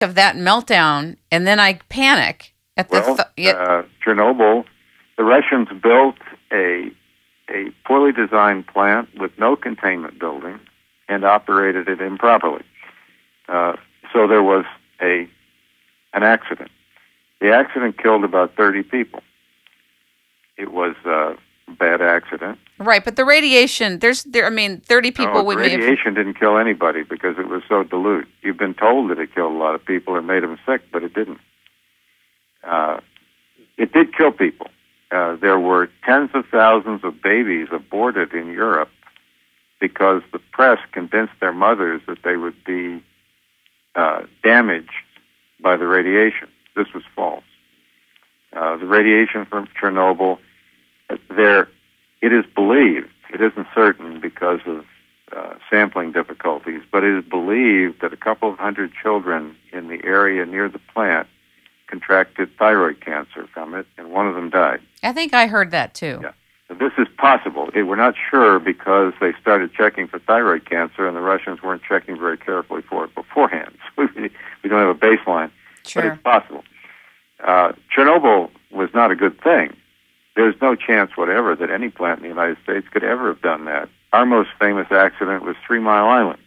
of that meltdown, and then I panic at the Chernobyl. The Russians built a poorly designed plant with no containment building and operated it improperly. So there was an accident. The accident killed about 30 people. It was a bad accident. Right, but the radiation, 30 people would the radiation didn't kill anybody because it was so dilute. You've been told that it killed a lot of people or made them sick, but it didn't. It did kill people. There were tens of thousands of babies aborted in Europe because the press convinced their mothers that they would be damaged by the radiation. This was false. The radiation from Chernobyl, it is believed, it isn't certain because of sampling difficulties, but it is believed that a couple of hundred children in the area near the plant contracted thyroid cancer from it, and one of them died. I think I heard that too. Yeah. So this is possible. We're not sure because they started checking for thyroid cancer, and the Russians weren't checking very carefully for it beforehand. So we don't have a baseline, sure. But it's possible. Chernobyl was not a good thing. There's no chance whatever that any plant in the United States could ever have done that. Our most famous accident was 3 Mile Island.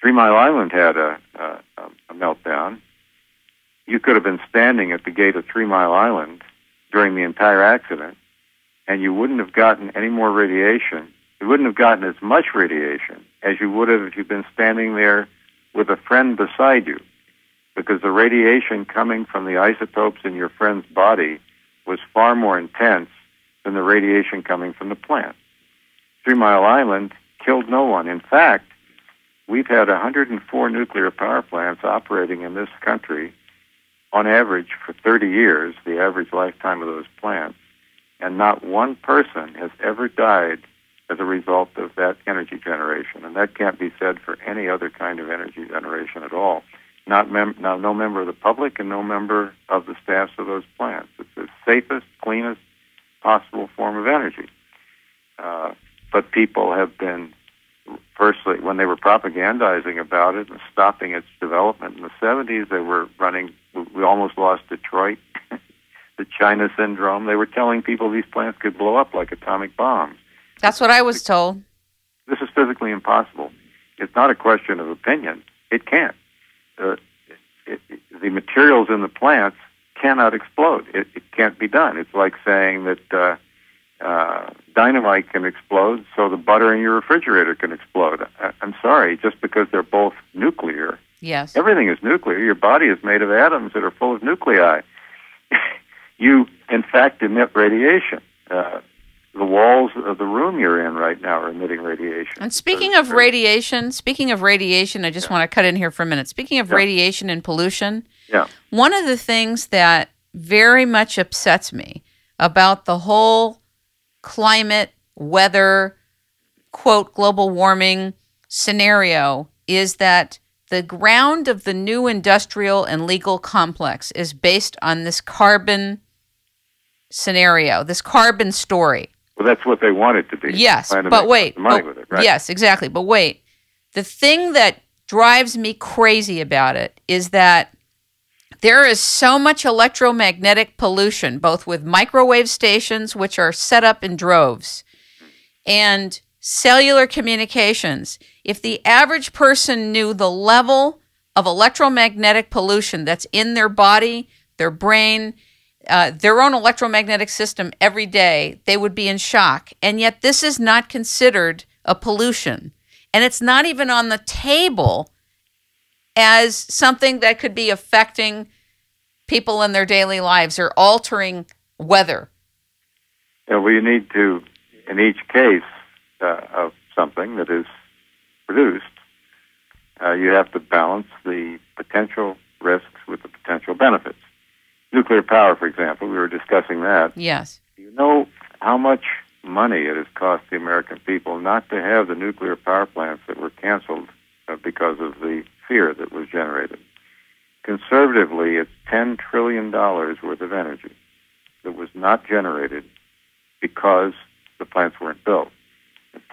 3 Mile Island had a meltdown. You could have been standing at the gate of 3 Mile Island during the entire accident, and you wouldn't have gotten any more radiation. You wouldn't have gotten as much radiation as you would have if you'd been standing there with a friend beside you, because the radiation coming from the isotopes in your friend's body was far more intense than the radiation coming from the plant. 3 Mile Island killed no one. In fact, we've had 104 nuclear power plants operating in this country on average for 30 years, the average lifetime of those plants, and not one person has ever died as a result of that energy generation. And that can't be said for any other kind of energy generation at all. No member of the public and no member of the staffs of those plants. It's the safest, cleanest possible form of energy. But people have been, firstly, when they were propagandizing about it and stopping its development in the 70s, they were running, we almost lost Detroit, the China syndrome. They were telling people these plants could blow up like atomic bombs. That's what I was told. This is physically impossible. It's not a question of opinion. It can't. The materials in the plants cannot explode. It can't be done. It's like saying that dynamite can explode, so the butter in your refrigerator can explode. I'm sorry, just because they're both nuclear. Yes. Everything is nuclear. Your body is made of atoms that are full of nuclei. You, in fact, emit radiation. The walls of the room you're in right now are emitting radiation. And speaking of radiation, I just want to cut in here for a minute. Speaking of radiation and pollution, one of the things that very much upsets me about the whole climate, weather, quote, global warming scenario is that the ground of the new industrial and legal complex is based on this carbon scenario, this carbon story. Well, that's what they want it to be. Yes, but wait. With it, right? Yes, exactly. But wait. The thing that drives me crazy about it is that there is so much electromagnetic pollution, both with microwave stations, which are set up in droves, and cellular communications. If the average person knew the level of electromagnetic pollution that's in their body, their brain, their own electromagnetic system every day, they would be in shock. And yet this is not considered a pollution. And it's not even on the table as something that could be affecting people in their daily lives or altering weather. Yeah, well, you need to, in each case of something that is produced, you have to balance the potential risks with the potential benefits. Nuclear power, for example, we were discussing that. Yes. Do you know how much money it has cost the American people not to have the nuclear power plants that were canceled because of the fear that was generated? Conservatively, it's $10 trillion worth of energy that was not generated because the plants weren't built.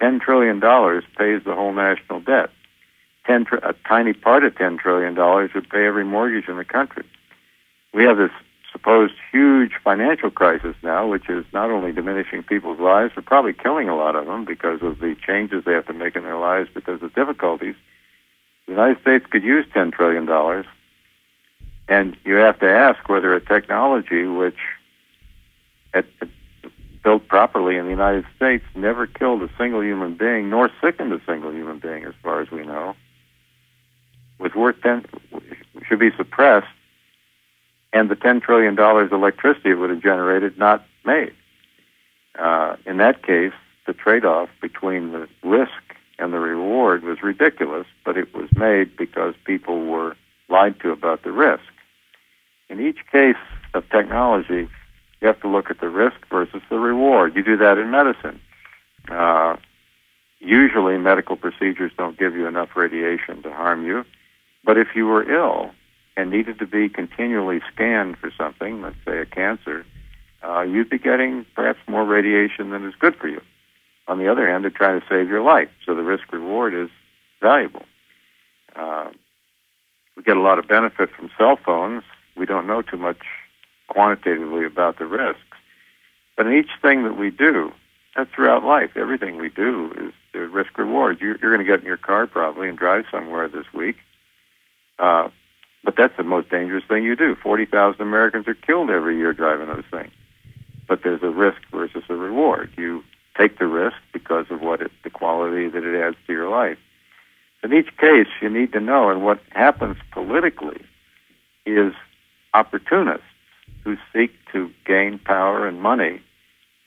$10 trillion pays the whole national debt. a tiny part of $10 trillion would pay every mortgage in the country. We have this supposed huge financial crisis now, which is not only diminishing people's lives, but probably killing a lot of them because of the changes they have to make in their lives because of difficulties. The United States could use $10 trillion, and you have to ask whether a technology which, built properly in the United States, never killed a single human being, nor sickened a single human being, as far as we know, should be suppressed, and the $10 trillion electricity it would have generated not made. In that case, the trade-off between the risk and the reward was ridiculous, but it was made because people were lied to about the risk. In each case of technology, you have to look at the risk versus the reward. You do that in medicine. Usually, medical procedures don't give you enough radiation to harm you, but if you were ill and needed to be continually scanned for something, let's say a cancer, you'd be getting perhaps more radiation than is good for you. On the other hand, they're trying to save your life, so the risk-reward is valuable. We get a lot of benefit from cell phones. We don't know too much quantitatively about the risks. But in each thing that we do, that's throughout life, everything we do is the risk-reward. You're going to get in your car probably and drive somewhere this week. But that's the most dangerous thing you do. 40,000 Americans are killed every year driving those things. But there's a risk versus a reward. You take the risk because of the quality that it adds to your life. In each case, you need to know, and what happens politically is opportunists who seek to gain power and money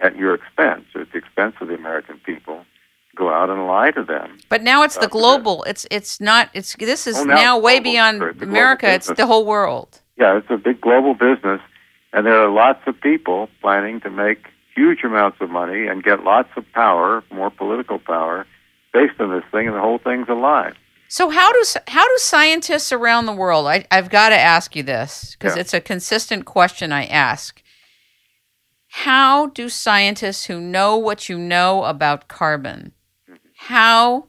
at your expense, or at the expense of the American people, go out and lie to them. But now it's the global. This is now way beyond America. It's the whole world. Yeah, it's a big global business, and there are lots of people planning to make huge amounts of money and get lots of power, more political power, based on this thing, and the whole thing's a lie. So how do scientists around the world? I've got to ask you this because it's a consistent question I ask. How do scientists who know what you know about carbon, how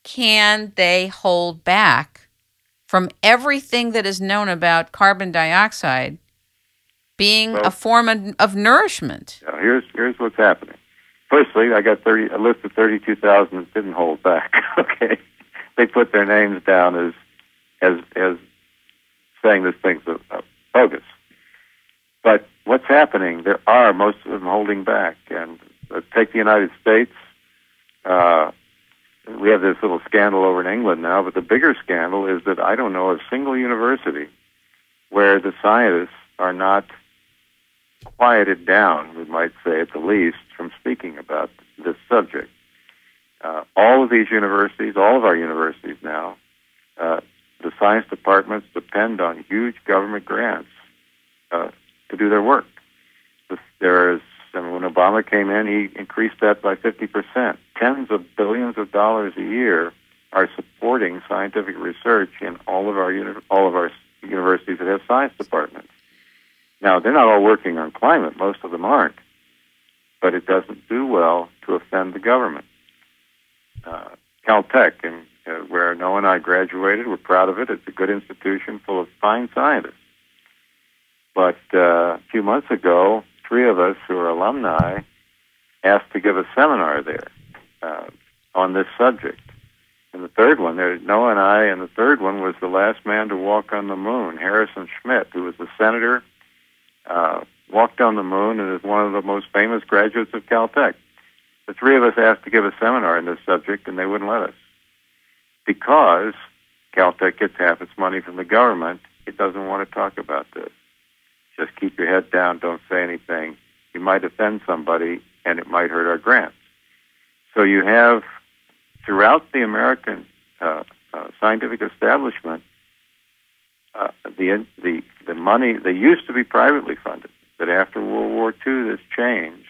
can they hold back from everything that is known about carbon dioxide being a form of nourishment? Here's what's happening. Firstly, I got a list of 32,000 that didn't hold back. Okay, they put their names down as saying this thing's bogus. But what's happening? There are most of them holding back. And let's take the United States. We have this little scandal over in England now, but the bigger scandal is that I don't know of a single university where the scientists are not quieted down, we might say at the least, from speaking about this subject. All of these universities, all of our universities now, the science departments depend on huge government grants to do their work. When Obama came in, he increased that by 50%. Tens of billions of dollars a year are supporting scientific research in all of our universities that have science departments. Now, they're not all working on climate. Most of them aren't. But it doesn't do well to offend the government. Caltech, where Noah and I graduated, we're proud of it. It's a good institution full of fine scientists. But a few months ago, 3 of us who are alumni asked to give a seminar there on this subject. And the third one, Noah and I, and the third one was the last man to walk on the moon, Harrison Schmitt, who was the senator, walked on the moon and is one of the most famous graduates of Caltech. The 3 of us asked to give a seminar on this subject, and they wouldn't let us. Because Caltech gets half its money from the government, it doesn't want to talk about this. Just keep your head down, don't say anything. You might offend somebody, and it might hurt our grants. So you have, throughout the American scientific establishment, the money, they used to be privately funded, but after World War II, this changed,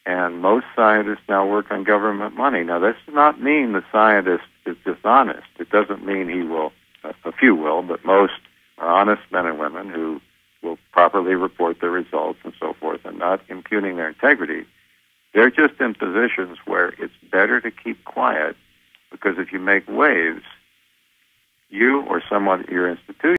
and most scientists now work on government money. Now, this does not mean the scientist is dishonest. It doesn't mean he will, a few will, but most are honest men and women who will properly report their results and so forth and not impugning their integrity. They're just in positions where it's better to keep quiet because if you make waves, you or someone at your institution.